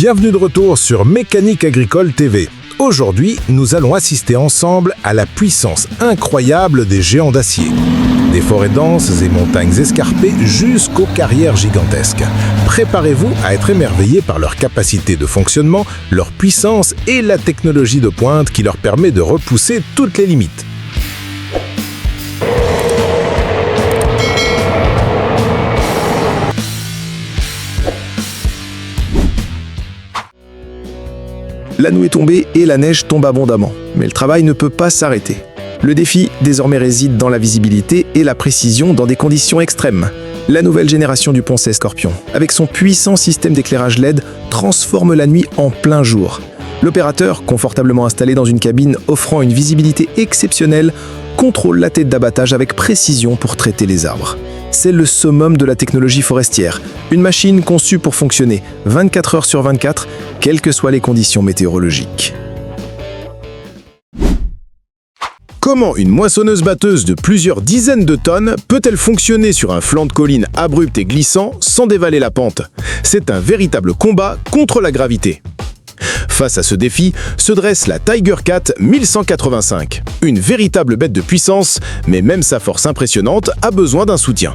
Bienvenue de retour sur Mécanique Agricole TV. Aujourd'hui, nous allons assister ensemble à la puissance incroyable des géants d'acier. Des forêts denses et montagnes escarpées jusqu'aux carrières gigantesques. Préparez-vous à être émerveillés par leur capacité de fonctionnement, leur puissance et la technologie de pointe qui leur permet de repousser toutes les limites. La nuit est tombée et la neige tombe abondamment. Mais le travail ne peut pas s'arrêter. Le défi désormais réside dans la visibilité et la précision dans des conditions extrêmes. La nouvelle génération du Ponce Scorpion, avec son puissant système d'éclairage LED, transforme la nuit en plein jour. L'opérateur, confortablement installé dans une cabine offrant une visibilité exceptionnelle, contrôle la tête d'abattage avec précision pour traiter les arbres. C'est le summum de la technologie forestière. Une machine conçue pour fonctionner 24 heures sur 24, quelles que soient les conditions météorologiques. Comment une moissonneuse-batteuse de plusieurs dizaines de tonnes peut-elle fonctionner sur un flanc de colline abrupt et glissant sans dévaler la pente? C'est un véritable combat contre la gravité. Face à ce défi, se dresse la Tiger Cat 1185. Une véritable bête de puissance, mais même sa force impressionnante a besoin d'un soutien.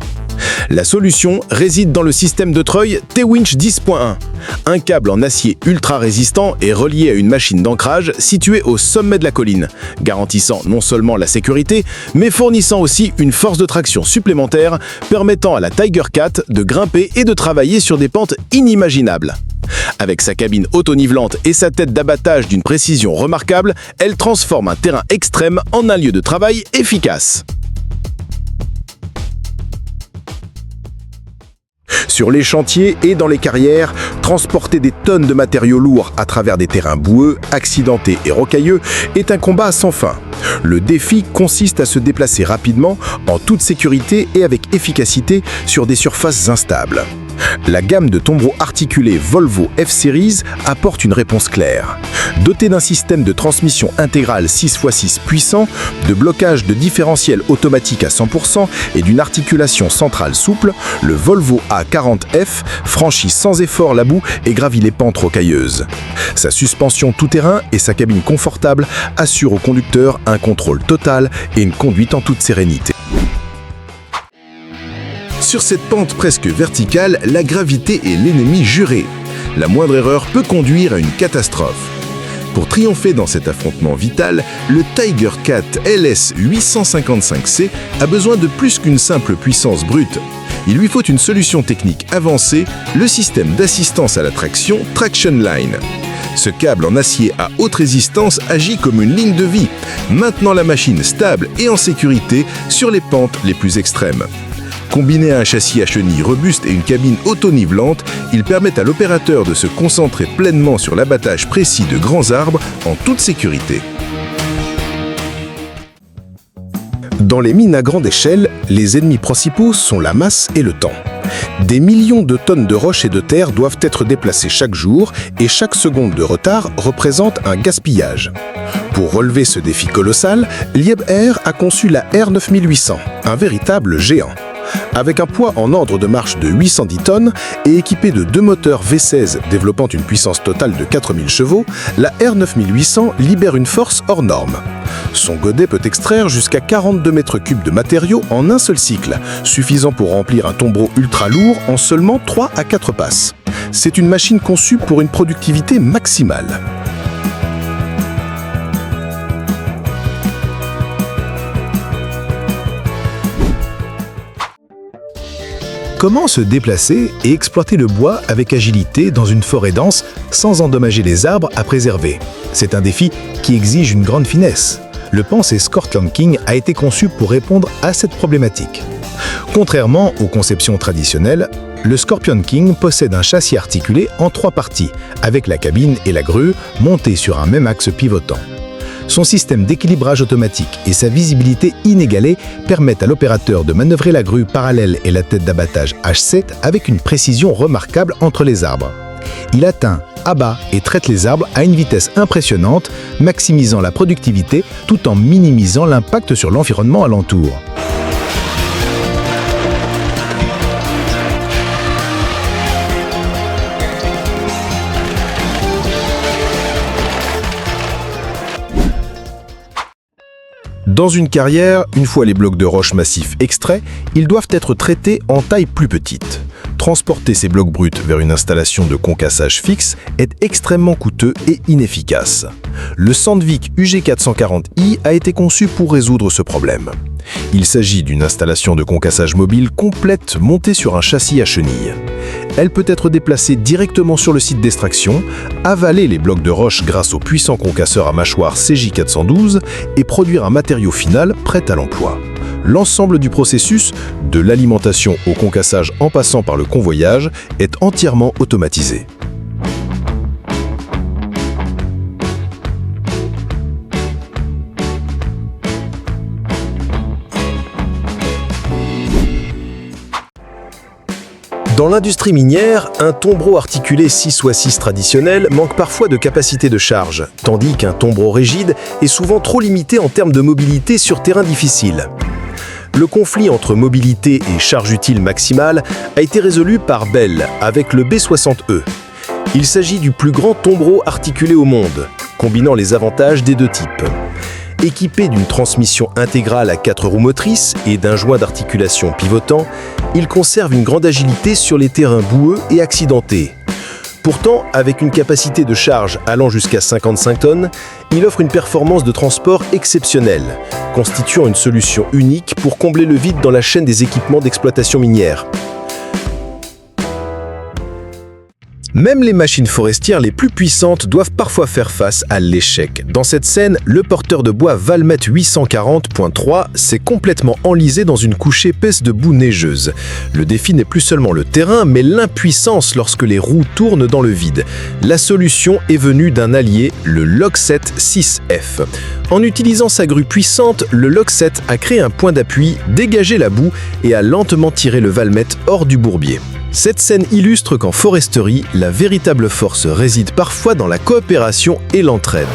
La solution réside dans le système de treuil T-Winch 10.1. Un câble en acier ultra résistant est relié à une machine d'ancrage située au sommet de la colline, garantissant non seulement la sécurité, mais fournissant aussi une force de traction supplémentaire permettant à la Tiger Cat de grimper et de travailler sur des pentes inimaginables. Avec sa cabine auto-nivelante et sa tête d'abattage d'une précision remarquable, elle transforme un terrain extrême en un lieu de travail efficace. Sur les chantiers et dans les carrières, transporter des tonnes de matériaux lourds à travers des terrains boueux, accidentés et rocailleux est un combat sans fin. Le défi consiste à se déplacer rapidement, en toute sécurité et avec efficacité sur des surfaces instables. La gamme de tombereaux articulés Volvo F-Series apporte une réponse claire. Doté d'un système de transmission intégrale 6x6 puissant, de blocage de différentiel automatique à 100% et d'une articulation centrale souple, le Volvo A40F franchit sans effort la boue et gravit les pentes rocailleuses. Sa suspension tout-terrain et sa cabine confortable assurent au conducteur un contrôle total et une conduite en toute sérénité. Sur cette pente presque verticale, la gravité est l'ennemi juré. La moindre erreur peut conduire à une catastrophe. Pour triompher dans cet affrontement vital, le Tiger Cat LS 855C a besoin de plus qu'une simple puissance brute. Il lui faut une solution technique avancée, le système d'assistance à la traction Traction Line. Ce câble en acier à haute résistance agit comme une ligne de vie, maintenant la machine stable et en sécurité sur les pentes les plus extrêmes. Combiné à un châssis à chenilles robuste et une cabine auto-nivelante, il permet à l'opérateur de se concentrer pleinement sur l'abattage précis de grands arbres en toute sécurité. Dans les mines à grande échelle, les ennemis principaux sont la masse et le temps. Des millions de tonnes de roches et de terre doivent être déplacées chaque jour et chaque seconde de retard représente un gaspillage. Pour relever ce défi colossal, Liebherr a conçu la R9800, un véritable géant. Avec un poids en ordre de marche de 810 tonnes et équipée de deux moteurs V16 développant une puissance totale de 4000 chevaux, la R9800 libère une force hors norme. Son godet peut extraire jusqu'à 42 mètres cubes de matériaux en un seul cycle, suffisant pour remplir un tombereau ultra lourd en seulement 3 à 4 passes. C'est une machine conçue pour une productivité maximale. Comment se déplacer et exploiter le bois avec agilité dans une forêt dense sans endommager les arbres à préserver? C'est un défi qui exige une grande finesse. Le Ponce Scorpion King a été conçu pour répondre à cette problématique. Contrairement aux conceptions traditionnelles, le Scorpion King possède un châssis articulé en 3 parties, avec la cabine et la grue montées sur un même axe pivotant. Son système d'équilibrage automatique et sa visibilité inégalée permettent à l'opérateur de manœuvrer la grue parallèle et la tête d'abattage H7 avec une précision remarquable entre les arbres. Il atteint, abat et traite les arbres à une vitesse impressionnante, maximisant la productivité tout en minimisant l'impact sur l'environnement alentour. Dans une carrière, une fois les blocs de roche massifs extraits, ils doivent être traités en taille plus petite. Transporter ces blocs bruts vers une installation de concassage fixe est extrêmement coûteux et inefficace. Le Sandvik UG440i a été conçu pour résoudre ce problème. Il s'agit d'une installation de concassage mobile complète montée sur un châssis à chenilles. Elle peut être déplacée directement sur le site d'extraction, avaler les blocs de roche grâce au puissant concasseur à mâchoire CJ412 et produire un matériau final prêt à l'emploi. L'ensemble du processus, de l'alimentation au concassage en passant par le convoyage, est entièrement automatisé. Dans l'industrie minière, un tombereau articulé 6x6 traditionnel manque parfois de capacité de charge, tandis qu'un tombereau rigide est souvent trop limité en termes de mobilité sur terrain difficile. Le conflit entre mobilité et charge utile maximale a été résolu par Bell avec le B60E. Il s'agit du plus grand tombereau articulé au monde, combinant les avantages des deux types. Équipé d'une transmission intégrale à 4 roues motrices et d'un joint d'articulation pivotant, il conserve une grande agilité sur les terrains boueux et accidentés. Pourtant, avec une capacité de charge allant jusqu'à 55 tonnes, il offre une performance de transport exceptionnelle, constituant une solution unique pour combler le vide dans la chaîne des équipements d'exploitation minière. Même les machines forestières les plus puissantes doivent parfois faire face à l'échec. Dans cette scène, le porteur de bois Valmet 840.3 s'est complètement enlisé dans une couche épaisse de boue neigeuse. Le défi n'est plus seulement le terrain, mais l'impuissance lorsque les roues tournent dans le vide. La solution est venue d'un allié, le Lockset 6F. En utilisant sa grue puissante, le Lockset a créé un point d'appui, dégagé la boue et a lentement tiré le Valmet hors du bourbier. Cette scène illustre qu'en foresterie, la véritable force réside parfois dans la coopération et l'entraide.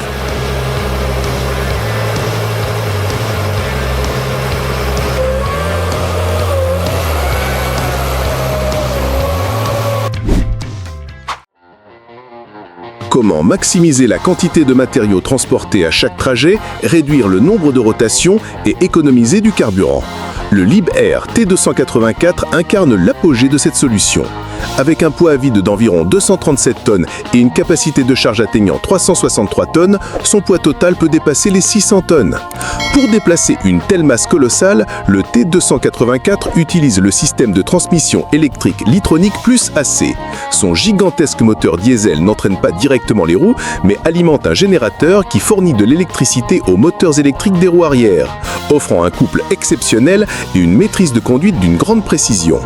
Comment maximiser la quantité de matériaux transportés à chaque trajet, réduire le nombre de rotations et économiser du carburant? Le Liebherr T284 incarne l'apogée de cette solution. Avec un poids à vide d'environ 237 tonnes et une capacité de charge atteignant 363 tonnes, son poids total peut dépasser les 600 tonnes. Pour déplacer une telle masse colossale, le T284 utilise le système de transmission électrique Litronic Plus AC. Son gigantesque moteur diesel n'entraîne pas directement les roues, mais alimente un générateur qui fournit de l'électricité aux moteurs électriques des roues arrière, offrant un couple exceptionnel et une maîtrise de conduite d'une grande précision.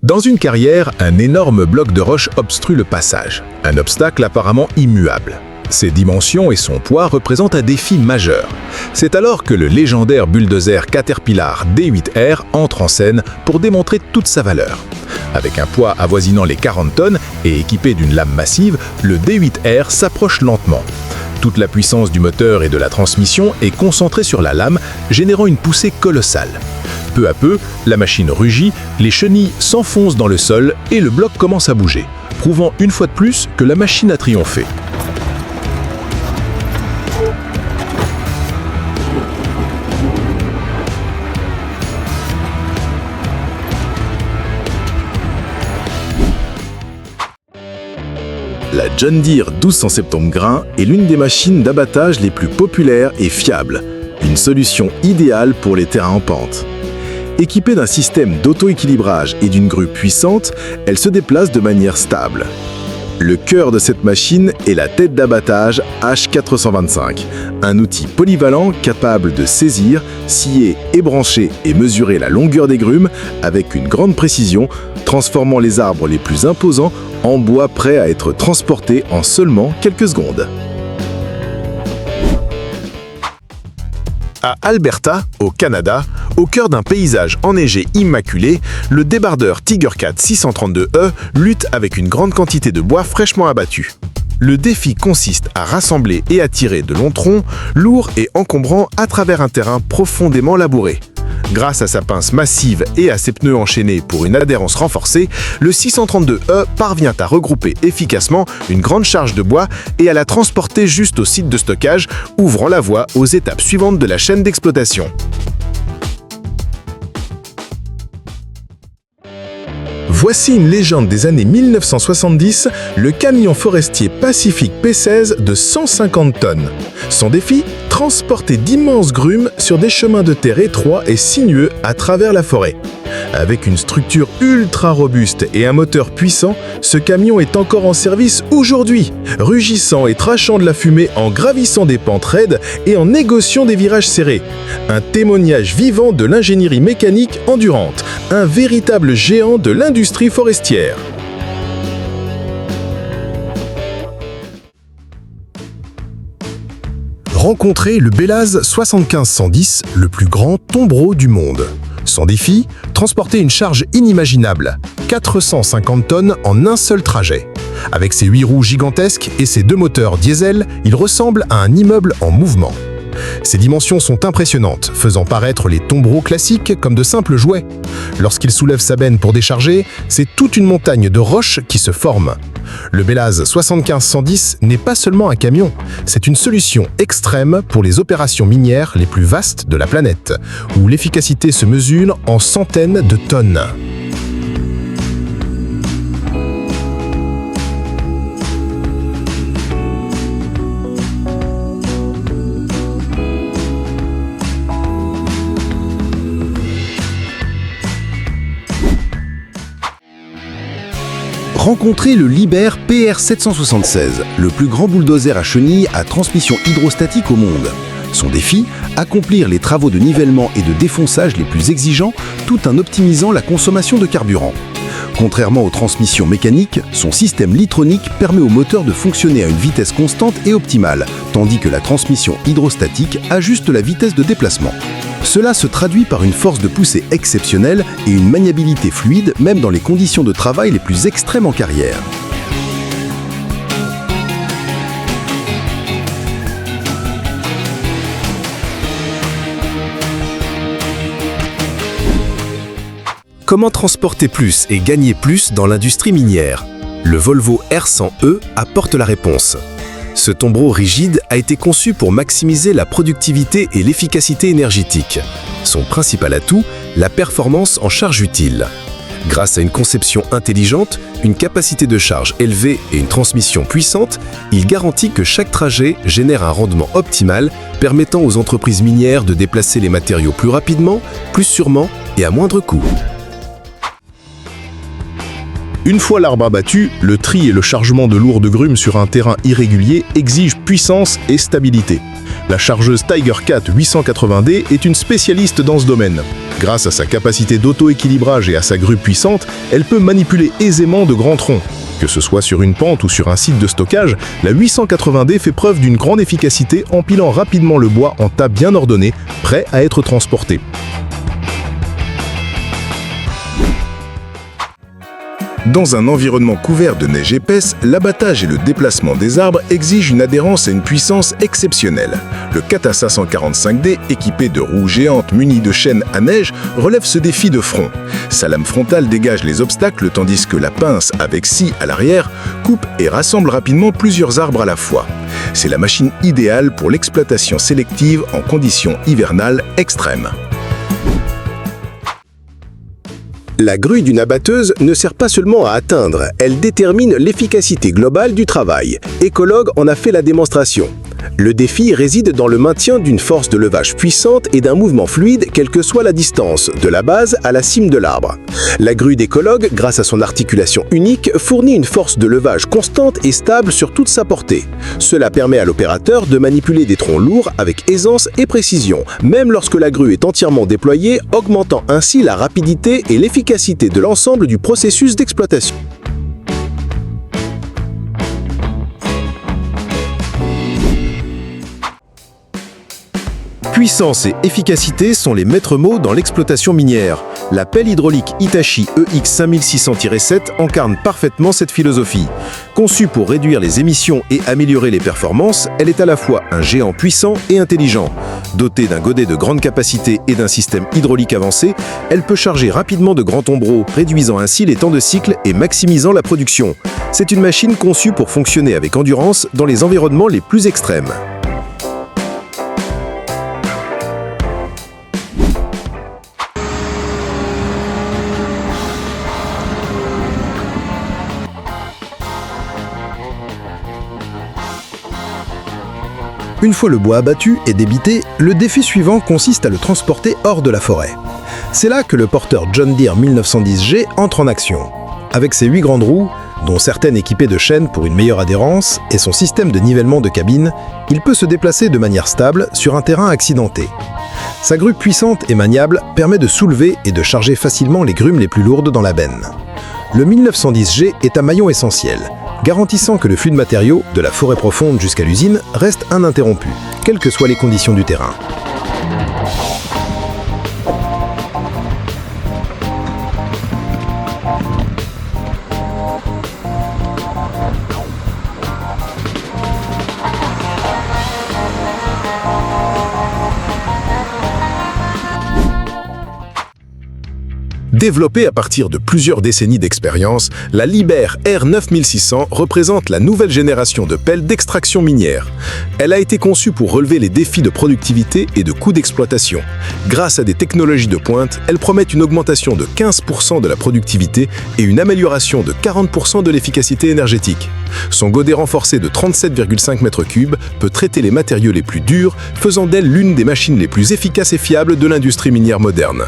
Dans une carrière, un énorme bloc de roche obstrue le passage, un obstacle apparemment immuable. Ses dimensions et son poids représentent un défi majeur. C'est alors que le légendaire bulldozer Caterpillar D8R entre en scène pour démontrer toute sa valeur. Avec un poids avoisinant les 40 tonnes et équipé d'une lame massive, le D8R s'approche lentement. Toute la puissance du moteur et de la transmission est concentrée sur la lame, générant une poussée colossale. Peu à peu, la machine rugit, les chenilles s'enfoncent dans le sol et le bloc commence à bouger, prouvant une fois de plus que la machine a triomphé. La John Deere 1270 grains est l'une des machines d'abattage les plus populaires et fiables, une solution idéale pour les terrains en pente. Équipée d'un système d'auto-équilibrage et d'une grue puissante, elle se déplace de manière stable. Le cœur de cette machine est la tête d'abattage H425, un outil polyvalent capable de saisir, scier et brancher et mesurer la longueur des grumes avec une grande précision, transformant les arbres les plus imposants en bois prêt à être transporté en seulement quelques secondes. À Alberta, au Canada, au cœur d'un paysage enneigé immaculé, le débardeur Tigercat 632E lutte avec une grande quantité de bois fraîchement abattu. Le défi consiste à rassembler et à tirer de longs troncs, lourds et encombrants à travers un terrain profondément labouré. Grâce à sa pince massive et à ses pneus enchaînés pour une adhérence renforcée, le 632E parvient à regrouper efficacement une grande charge de bois et à la transporter juste au site de stockage, ouvrant la voie aux étapes suivantes de la chaîne d'exploitation. Voici une légende des années 1970, le camion forestier Pacific P16 de 150 tonnes. Son défi, transporter d'immenses grumes sur des chemins de terre étroits et sinueux à travers la forêt. Avec une structure ultra robuste et un moteur puissant, ce camion est encore en service aujourd'hui, rugissant et trachant de la fumée en gravissant des pentes raides et en négociant des virages serrés. Un témoignage vivant de l'ingénierie mécanique endurante, un véritable géant de l'industrie forestière. Rencontrez le Bélaz 75-110, le plus grand tombereau du monde. Son défi, transporter une charge inimaginable, 450 tonnes en un seul trajet. Avec ses 8 roues gigantesques et ses 2 moteurs diesel, il ressemble à un immeuble en mouvement. Ses dimensions sont impressionnantes, faisant paraître les tombereaux classiques comme de simples jouets. Lorsqu'il soulève sa benne pour décharger, c'est toute une montagne de roches qui se forme. Le Bélaz 75-110 n'est pas seulement un camion, c'est une solution extrême pour les opérations minières les plus vastes de la planète, où l'efficacité se mesure en centaines de tonnes. Rencontrez le Liebherr PR776, le plus grand bulldozer à chenilles à transmission hydrostatique au monde. Son défi, accomplir les travaux de nivellement et de défonçage les plus exigeants tout en optimisant la consommation de carburant. Contrairement aux transmissions mécaniques, son système litronique permet au moteur de fonctionner à une vitesse constante et optimale, tandis que la transmission hydrostatique ajuste la vitesse de déplacement. Cela se traduit par une force de poussée exceptionnelle et une maniabilité fluide même dans les conditions de travail les plus extrêmes en carrière. Comment transporter plus et gagner plus dans l'industrie minière? Le Volvo R100E apporte la réponse. Ce tombereau rigide a été conçu pour maximiser la productivité et l'efficacité énergétique. Son principal atout, la performance en charge utile. Grâce à une conception intelligente, une capacité de charge élevée et une transmission puissante, il garantit que chaque trajet génère un rendement optimal, permettant aux entreprises minières de déplacer les matériaux plus rapidement, plus sûrement et à moindre coût. Une fois l'arbre abattu, le tri et le chargement de lourdes grumes sur un terrain irrégulier exigent puissance et stabilité. La chargeuse Tigercat 880D est une spécialiste dans ce domaine. Grâce à sa capacité d'auto-équilibrage et à sa grue puissante, elle peut manipuler aisément de grands troncs. Que ce soit sur une pente ou sur un site de stockage, la 880D fait preuve d'une grande efficacité, empilant rapidement le bois en tas bien ordonnés, prêts à être transportés. Dans un environnement couvert de neige épaisse, l'abattage et le déplacement des arbres exigent une adhérence et une puissance exceptionnelles. Le Kata 545D, équipé de roues géantes munies de chaînes à neige, relève ce défi de front. Sa lame frontale dégage les obstacles tandis que la pince, avec scie à l'arrière, coupe et rassemble rapidement plusieurs arbres à la fois. C'est la machine idéale pour l'exploitation sélective en conditions hivernales extrêmes. La grue d'une abatteuse ne sert pas seulement à atteindre, elle détermine l'efficacité globale du travail. Ecologue en a fait la démonstration. Le défi réside dans le maintien d'une force de levage puissante et d'un mouvement fluide quelle que soit la distance, de la base à la cime de l'arbre. La grue d'Ecologue, grâce à son articulation unique, fournit une force de levage constante et stable sur toute sa portée. Cela permet à l'opérateur de manipuler des troncs lourds avec aisance et précision, même lorsque la grue est entièrement déployée, augmentant ainsi la rapidité et l'efficacité de l'ensemble du processus d'exploitation. Puissance et efficacité sont les maîtres mots dans l'exploitation minière. La pelle hydraulique Hitachi EX5600-7 incarne parfaitement cette philosophie. Conçue pour réduire les émissions et améliorer les performances, elle est à la fois un géant puissant et intelligent. Dotée d'un godet de grande capacité et d'un système hydraulique avancé, elle peut charger rapidement de grands tombereaux, réduisant ainsi les temps de cycle et maximisant la production. C'est une machine conçue pour fonctionner avec endurance dans les environnements les plus extrêmes. Une fois le bois abattu et débité, le défi suivant consiste à le transporter hors de la forêt. C'est là que le porteur John Deere 1910G entre en action. Avec ses 8 grandes roues, dont certaines équipées de chaînes pour une meilleure adhérence, et son système de nivellement de cabine, il peut se déplacer de manière stable sur un terrain accidenté. Sa grue puissante et maniable permet de soulever et de charger facilement les grumes les plus lourdes dans la benne. Le 1910G est un maillon essentiel, garantissant que le flux de matériaux, de la forêt profonde jusqu'à l'usine, reste ininterrompu, quelles que soient les conditions du terrain. Développée à partir de plusieurs décennies d'expérience, la Liebherr R9600 représente la nouvelle génération de pelles d'extraction minière. Elle a été conçue pour relever les défis de productivité et de coûts d'exploitation. Grâce à des technologies de pointe, elle promet une augmentation de 15% de la productivité et une amélioration de 40% de l'efficacité énergétique. Son godet renforcé de 37,5 m3 peut traiter les matériaux les plus durs, faisant d'elle l'une des machines les plus efficaces et fiables de l'industrie minière moderne.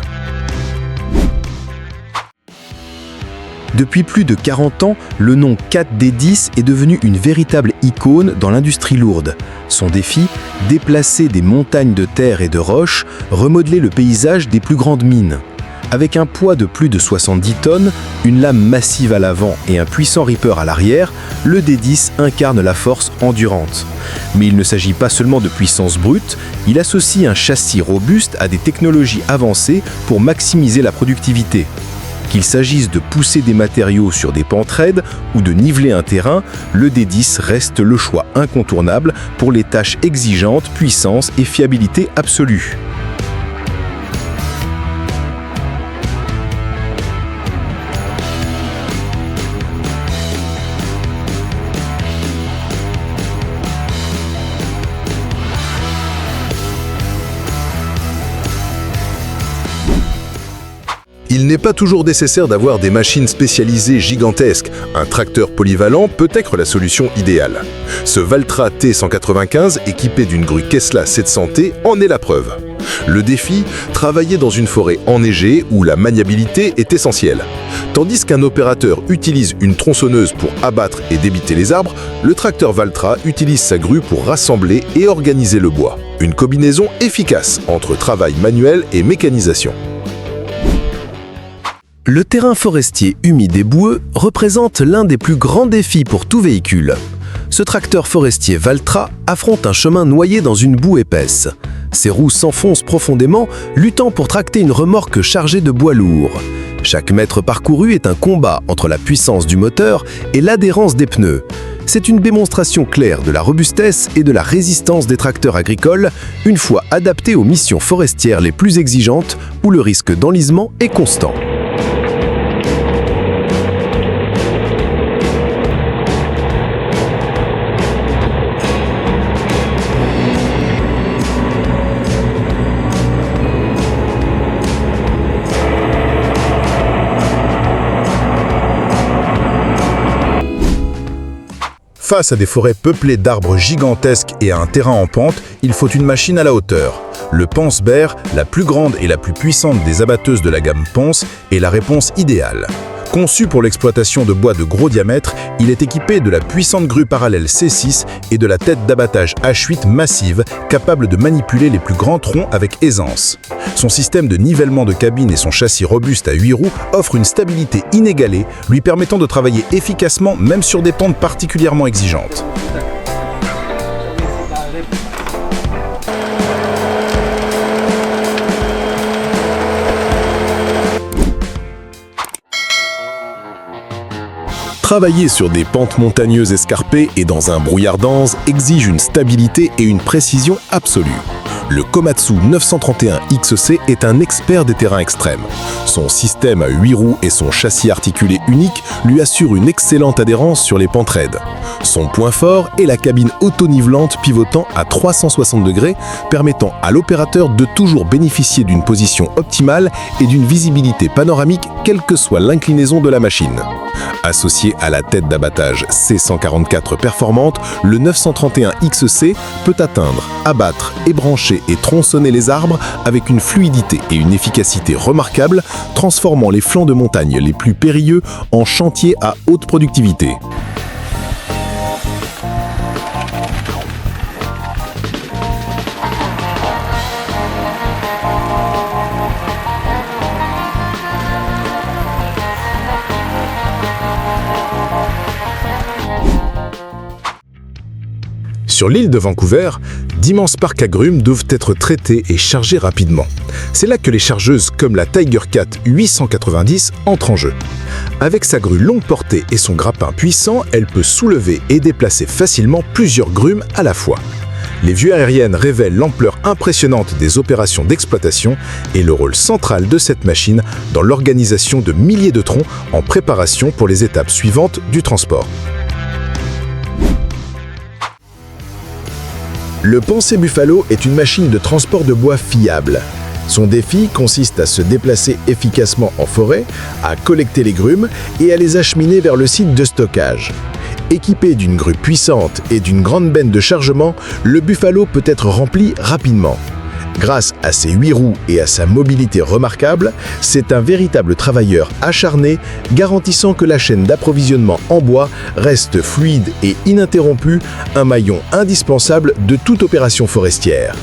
Depuis plus de 40 ans, le nom 4D10 est devenu une véritable icône dans l'industrie lourde. Son défi, déplacer des montagnes de terre et de roches, remodeler le paysage des plus grandes mines. Avec un poids de plus de 70 tonnes, une lame massive à l'avant et un puissant ripper à l'arrière, le D10 incarne la force endurante. Mais il ne s'agit pas seulement de puissance brute, il associe un châssis robuste à des technologies avancées pour maximiser la productivité. Qu'il s'agisse de pousser des matériaux sur des pentes raides ou de niveler un terrain, le D10 reste le choix incontournable pour les tâches exigeantes, puissance et fiabilité absolue. Il n'est pas toujours nécessaire d'avoir des machines spécialisées gigantesques. Un tracteur polyvalent peut être la solution idéale. Ce Valtra T195, équipé d'une grue Kesla 700T, en est la preuve. Le défi, travailler dans une forêt enneigée où la maniabilité est essentielle. Tandis qu'un opérateur utilise une tronçonneuse pour abattre et débiter les arbres, le tracteur Valtra utilise sa grue pour rassembler et organiser le bois. Une combinaison efficace entre travail manuel et mécanisation. Le terrain forestier humide et boueux représente l'un des plus grands défis pour tout véhicule. Ce tracteur forestier Valtra affronte un chemin noyé dans une boue épaisse. Ses roues s'enfoncent profondément, luttant pour tracter une remorque chargée de bois lourd. Chaque mètre parcouru est un combat entre la puissance du moteur et l'adhérence des pneus. C'est une démonstration claire de la robustesse et de la résistance des tracteurs agricoles, une fois adaptés aux missions forestières les plus exigeantes où le risque d'enlisement est constant. Face à des forêts peuplées d'arbres gigantesques et à un terrain en pente, il faut une machine à la hauteur. Le Ponce-Bear, la plus grande et la plus puissante des abatteuses de la gamme Ponce, est la réponse idéale. Conçu pour l'exploitation de bois de gros diamètre, il est équipé de la puissante grue parallèle C6 et de la tête d'abattage H8 massive, capable de manipuler les plus grands troncs avec aisance. Son système de nivellement de cabine et son châssis robuste à 8 roues offrent une stabilité inégalée, lui permettant de travailler efficacement même sur des pentes particulièrement exigeantes. Travailler sur des pentes montagneuses escarpées et dans un brouillard dense exige une stabilité et une précision absolue. Le Komatsu 931 XC est un expert des terrains extrêmes. Son système à 8 roues et son châssis articulé unique lui assurent une excellente adhérence sur les pentes raides. Son point fort est la cabine auto-nivelante pivotant à 360 degrés, permettant à l'opérateur de toujours bénéficier d'une position optimale et d'une visibilité panoramique quelle que soit l'inclinaison de la machine. Associé à la tête d'abattage C144 performante, le 931 XC peut atteindre, abattre, ébrancher et tronçonner les arbres avec une fluidité et une efficacité remarquables, transformant les flancs de montagne les plus périlleux en chantiers à haute productivité. Sur l'île de Vancouver, d'immenses parcs agrumes doivent être traités et chargés rapidement. C'est là que les chargeuses comme la Tiger Cat 890 entrent en jeu. Avec sa grue longue portée et son grappin puissant, elle peut soulever et déplacer facilement plusieurs grumes à la fois. Les vues aériennes révèlent l'ampleur impressionnante des opérations d'exploitation et le rôle central de cette machine dans l'organisation de milliers de troncs en préparation pour les étapes suivantes du transport. Le Pensée Buffalo est une machine de transport de bois fiable. Son défi consiste à se déplacer efficacement en forêt, à collecter les grumes et à les acheminer vers le site de stockage. Équipé d'une grue puissante et d'une grande benne de chargement, le Buffalo peut être rempli rapidement. Grâce à ses 8 roues et à sa mobilité remarquable, c'est un véritable travailleur acharné, garantissant que la chaîne d'approvisionnement en bois reste fluide et ininterrompue, un maillon indispensable de toute opération forestière.